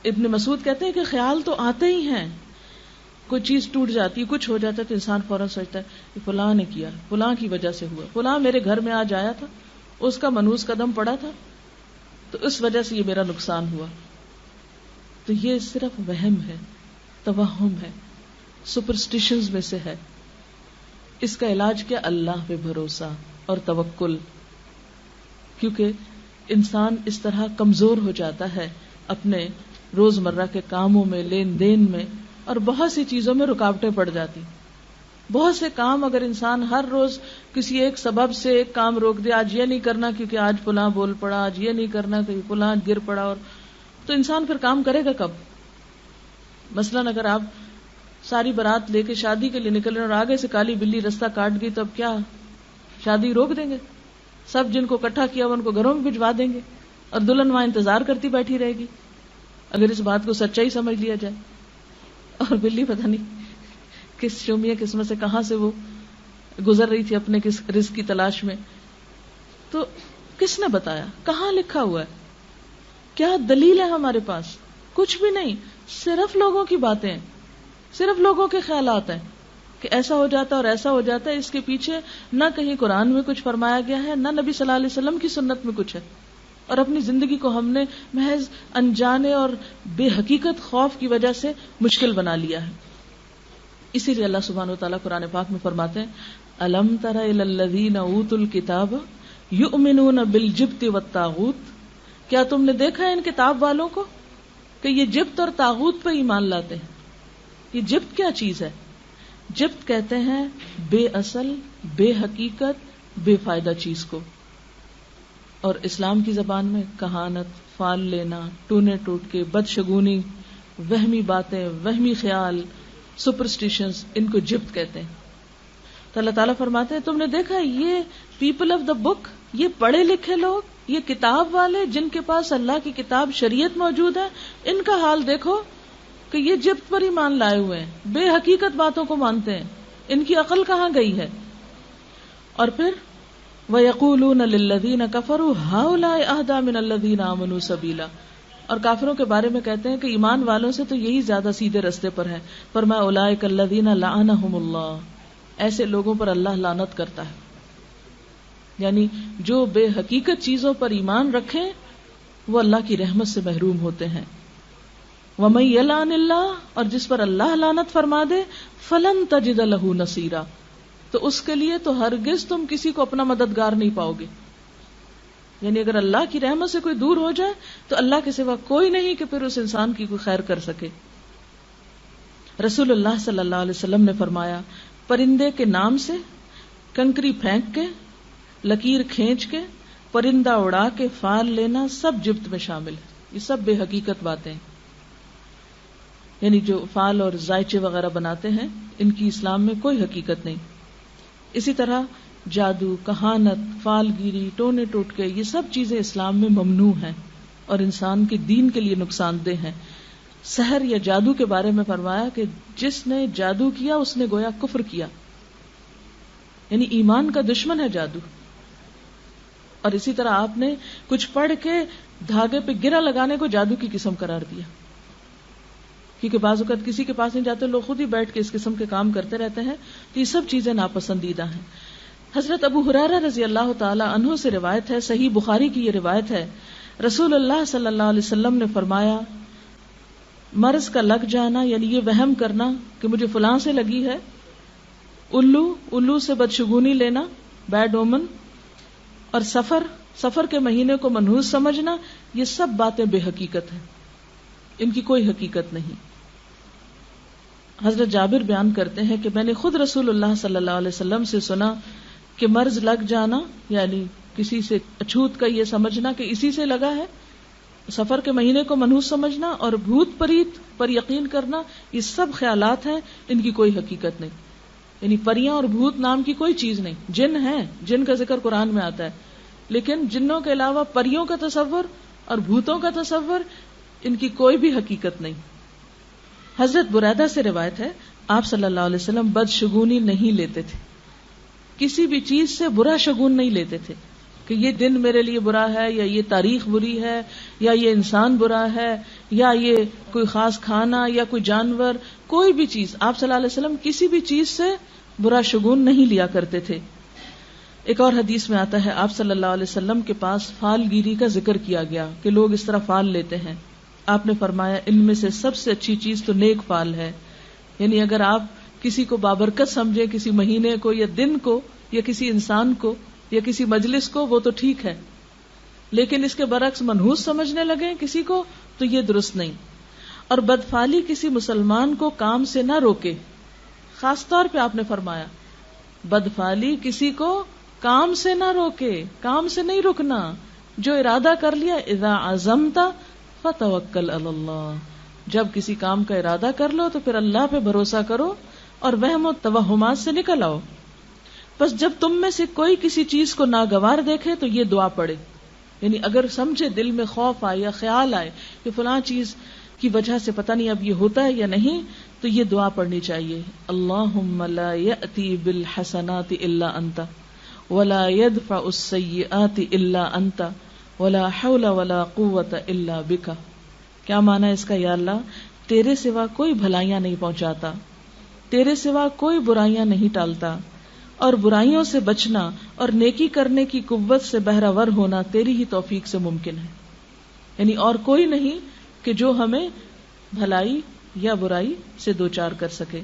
ابن مسعود کہتے ہیں کہ خیال تو آتے ہی ہیں، کوئی چیز ٹوٹ جاتی ہے، کچھ ہو جاتا ہے تو انسان فوراً سوچتا ہے کہ فلاں نے کیا، فلاں کی وجہ سے ہوا، فلاں میرے گھر میں آج آیا تھا، اس کا منحوس قدم پڑا تھا تو اس وجہ سے یہ میرا نقصان ہوا. تو یہ صرف وہم ہے، توہم ہے، سپرسٹیشنز میں سے ہے. اس کا علاج کیا؟ اللہ پہ بھروسہ اور توکل. کیونکہ انسان اس طرح کمزور ہو جاتا ہے اپنے روزمرہ کے کاموں میں، لین دین میں، اور بہت سی چیزوں میں رکاوٹیں پڑ جاتی. بہت سے کام اگر انسان ہر روز کسی ایک سبب سے ایک کام روک دے، آج یہ نہیں کرنا کیونکہ آج فلاں بول پڑا، آج یہ نہیں کرنا کیونکہ فلاں گر پڑا، اور تو انسان پھر کام کرے گا کب؟ مثلاً اگر آپ ساری بارات لے کے شادی کے لیے نکل رہے ہیں اور آگے سے کالی بلی رستہ کاٹ گئی تو اب کیا شادی روک دیں گے؟ سب جن کو اکٹھا کیا ان کو گھروں میں بھجوا دیں گے اور دلہن وہاں انتظار کرتی بیٹھی رہے گی اگر اس بات کو سچائی سمجھ لیا جائے. اور بلی پتہ نہیں کس شومیہ قسمت سے کہاں سے وہ گزر رہی تھی اپنے کس رزق کی تلاش میں. تو کس نے بتایا؟ کہاں لکھا ہوا ہے؟ کیا دلیل ہے ہمارے پاس؟ کچھ بھی نہیں، صرف لوگوں کی باتیں ہیں، صرف لوگوں کے خیالات ہیں کہ ایسا ہو جاتا ہے اور ایسا ہو جاتا ہے. اس کے پیچھے نہ کہیں قرآن میں کچھ فرمایا گیا ہے، نہ نبی صلی اللہ علیہ وسلم کی سنت میں کچھ ہے، اور اپنی زندگی کو ہم نے محض انجانے اور بے حقیقت خوف کی وجہ سے مشکل بنا لیا ہے. اسی لیے اللہ سبحانہ و تعالیٰ قرآن پاک میں فرماتے ہیں الم تر الی الذین اوتوا الکتاب یؤمنون بالجبت والطاغوت، کیا تم نے دیکھا ہے ان کتاب والوں کو کہ یہ جبت اور طاغوت پہ ایمان لاتے ہیں. یہ جبت کیا چیز ہے؟ جبت کہتے ہیں بے اصل، بے حقیقت، بے فائدہ چیز کو، اور اسلام کی زبان میں کہانت، فال لینا، ٹونے ٹوٹ کے، بدشگونی، وہمی باتیں، وہمی خیال، سپرسٹیشنز، ان کو جبت کہتے ہیں. تو اللہ تعالیٰ فرماتے ہیں تم نے دیکھا یہ پیپل آف دا بک، یہ پڑھے لکھے لوگ، یہ کتاب والے جن کے پاس اللہ کی کتاب شریعت موجود ہے، ان کا حال دیکھو کہ یہ جبت پر ایمان لائے ہوئے ہیں، بے حقیقت باتوں کو مانتے ہیں، ان کی عقل کہاں گئی ہے. اور پھر وَيَقُولُونَ لِلَّذِينَ كَفَرُوا هَؤُلَاءِ أَهْدَىٰ مِنَ الَّذِينَ آمَنُوا سَبِيلًا، اور کافروں کے بارے میں کہتے ہیں کہ ایمان والوں سے تو یہی زیادہ سیدھے رستے پر ہیں. فرمایا اولئک الذین لعنہم اللہ، ایسے لوگوں پر اللہ لعنت کرتا ہے. یعنی جو بے حقیقت چیزوں پر ایمان رکھیں وہ اللہ کی رحمت سے محروم ہوتے ہیں. وَمَن يَلْعَنِ اللَّهُ، اور جس پر اللہ لعنت فرما دے، فَلَن تَجِدَ لَهُ نَصِيرًا، تو اس کے لیے تو ہرگز تم کسی کو اپنا مددگار نہیں پاؤ گے. یعنی اگر اللہ کی رحمت سے کوئی دور ہو جائے تو اللہ کے سوا کوئی نہیں کہ پھر اس انسان کی کوئی خیر کر سکے. رسول اللہ صلی اللہ علیہ وسلم نے فرمایا پرندے کے نام سے، کنکری پھینک کے، لکیر کھینچ کے، پرندہ اڑا کے فال لینا سب جبت میں شامل ہے. یہ سب بے حقیقت باتیں ہیں. یعنی جو فال اور زائچے وغیرہ بناتے ہیں ان کی اسلام میں کوئی حقیقت نہیں. اسی طرح جادو، کہانت، فال گیری، ٹونے ٹوٹکے، یہ سب چیزیں اسلام میں ممنوع ہیں اور انسان کے دین کے لیے نقصان دہ ہیں. سحر یا جادو کے بارے میں فرمایا کہ جس نے جادو کیا اس نے گویا کفر کیا، یعنی ایمان کا دشمن ہے جادو. اور اسی طرح آپ نے کچھ پڑھ کے دھاگے پہ گرہ لگانے کو جادو کی قسم قرار دیا، کیونکہ بعض اوقات کسی کے پاس نہیں جاتے، لوگ خود ہی بیٹھ کے اس قسم کے کام کرتے رہتے ہیں. تو یہ سب چیزیں ناپسندیدہ ہیں. حضرت ابو ہریرہ رضی اللہ تعالی عنہ سے روایت ہے، صحیح بخاری کی یہ روایت ہے، رسول اللہ صلی اللہ علیہ وسلم نے فرمایا مرض کا لگ جانا، یعنی یہ وہم کرنا کہ مجھے فلاں سے لگی ہے، الو سے بدشگونی لینا، بیڈ اومن، اور سفر کے مہینے کو منحوس سمجھنا، یہ سب باتیں بے حقیقت ہیں، ان کی کوئی حقیقت نہیں. حضرت جابر بیان کرتے ہیں کہ میں نے خود رسول اللہ صلی اللہ علیہ وسلم سے سنا کہ مرض لگ جانا یعنی کسی سے اچھوت کا یہ سمجھنا کہ اسی سے لگا ہے، سفر کے مہینے کو منحوس سمجھنا، اور بھوت پریت پر یقین کرنا، یہ سب خیالات ہیں، ان کی کوئی حقیقت نہیں. یعنی پریاں اور بھوت نام کی کوئی چیز نہیں. جن ہیں، جن کا ذکر قرآن میں آتا ہے، لیکن جنوں کے علاوہ پریوں کا تصور اور بھوتوں کا تصور، ان کی کوئی بھی حقیقت نہیں. حضرت بریدہ سے روایت ہے آپ صلی اللہ علیہ وسلم بدشگونی نہیں لیتے تھے، کسی بھی چیز سے برا شگون نہیں لیتے تھے کہ یہ دن میرے لیے برا ہے، یا یہ تاریخ بری ہے، یا یہ انسان برا ہے، یا یہ کوئی خاص کھانا یا کوئی جانور، کوئی بھی چیز، آپ صلی اللہ علیہ وسلم کسی بھی چیز سے برا شگون نہیں لیا کرتے تھے. ایک اور حدیث میں آتا ہے آپ صلی اللہ علیہ وسلم کے پاس فال گیری کا ذکر کیا گیا کہ لوگ اس طرح فال لیتے ہیں. آپ نے فرمایا ان میں سے سب سے اچھی چیز تو نیک فال ہے. یعنی اگر آپ کسی کو بابرکت سمجھے، کسی مہینے کو یا دن کو یا کسی انسان کو یا کسی مجلس کو، وہ تو ٹھیک ہے، لیکن اس کے برعکس منحوس سمجھنے لگے کسی کو تو یہ درست نہیں. اور بدفعلی کسی مسلمان کو کام سے نہ روکے. خاص طور پہ آپ نے فرمایا بدفعلی کسی کو کام سے نہ روکے، کام سے نہیں رکنا. جو ارادہ کر لیا، اذا عزمت فتوکل علی اللہ، جب کسی کام کا ارادہ کر لو تو پھر اللہ پہ بھروسہ کرو اور وہم و توہمات سے نکل آؤ. بس جب تم میں سے کوئی کسی چیز کو ناگوار دیکھے تو یہ دعا پڑھے. یعنی اگر سمجھے دل میں خوف آئے یا خیال آئے کہ فلاں چیز کی وجہ سے پتہ نہیں اب یہ ہوتا ہے یا نہیں، تو یہ دعا پڑھنی چاہیے. اللہم لا یأتی بالحسنات الا انت ولا يدفع السیئات الا انت ولا حول ولا قوت الا بک. کیا معنی اس کا؟ یا اللہ تیرے سوا کوئی بھلائیاں نہیں پہنچاتا، تیرے سوا کوئی برائیاں نہیں ٹالتا، اور برائیوں سے بچنا اور نیکی کرنے کی قوت سے بہرہ ہونا تیری ہی توفیق سے ممکن ہے. یعنی اور کوئی نہیں کہ جو ہمیں بھلائی یا برائی سے دوچار کر سکے.